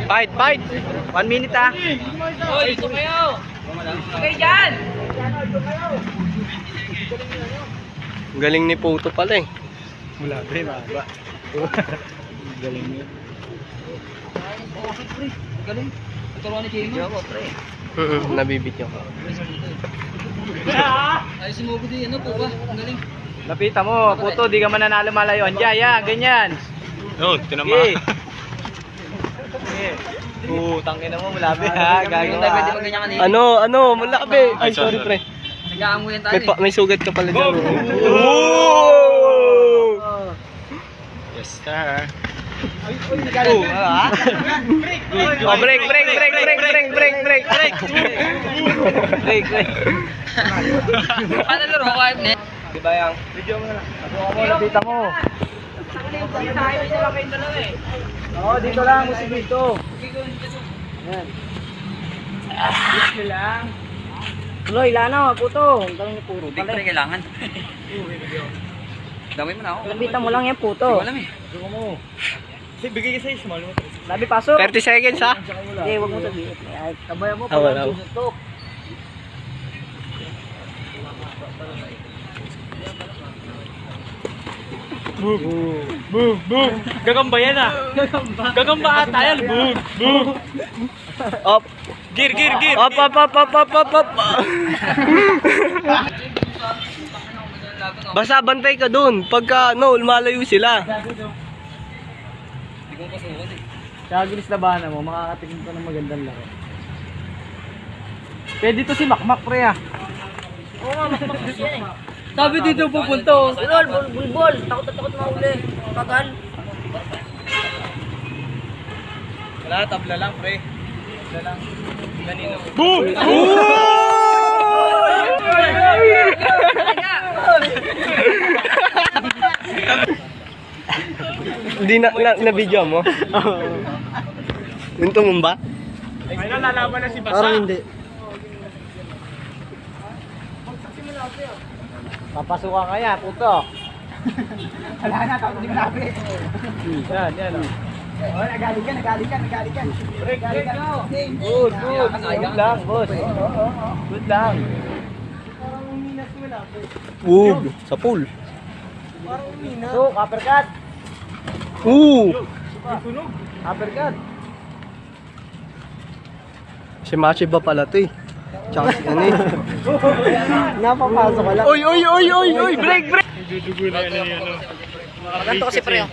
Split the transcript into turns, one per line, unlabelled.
Fight, fight! 1 minute ah.
Hoy, dito kayo! Okay dyan!
Ang galing ni Puto pala eh.
Wala pre, maba. Galing niya.
Galing. Tuturuan ni Jimo. Jawa, pre.
Nabibit niyo ko.
Ay, sumubo din. Ano po ba? Ang galing.
Lapitan mo, Puto, di ka mananalo malayo. Andiya, ganyan.
No, tinama.
Tangin na mo, malabi ha.
Hindi tayo pwede mag-ganyan kanina.
Ano, malabi. Ay, sorry pre.
Nag-aamuyan tayo
May sugat ka pala dyan.
Yes, sir.
Oh, break.
Paano laro ko?
Diba yung
Video mo na. Ako lapitan mo. Oo, dito lang, musik dito. Yan. Dito lang.
Tuloy, lana, Puto. Ang galing ni Puro. Hindi ko rin kailangan. Dami mo na ako.
Labitan mo lang yan, Puto.
Hindi ko alam eh.
Gusto mo. Bigay ka sa'yo, small mo.
Labi, pasok.
30 seconds ha.
Hindi, huwag mo sabihin. Ay,
Tabayan mo,
Wala.
susuntok. Boom. Gagamba yan ah. Gagamba ata yan. Boom.
Up.
Gear.
Up. Basta bantay ka dun. Pagka lumalayo sila.
Hindi ko pasukan eh.
Kaya ginis na bana mo, makakatingin ka ng magandang laro. Pwede to si Makmak pre ah.
Oo nga, mas makikis yan eh.
Sabi dito pupunta.
Ulol, bulbol. Takot na takot mahuli. Pagal.
Wala, tabla lang pre. Tabla lang. Kanino?
Boom! Hindi na video mo? Untung mo ba?
Ay, nalalaban na si Basa.
Parang hindi.
Papasukan kaya, Puto. Wala na, tapos di malapit. Yan. Oh, nagaling ka. Break go. Good. Good lang, boss. Good lang.
Sa pool.
So, uppercut. Uppercut.
Si Machi ba pala to eh? Tsaka si ano eh.
Napapasok ka lang.
Oy! Break!
Dudugo na yan.
Maganto kasi pre.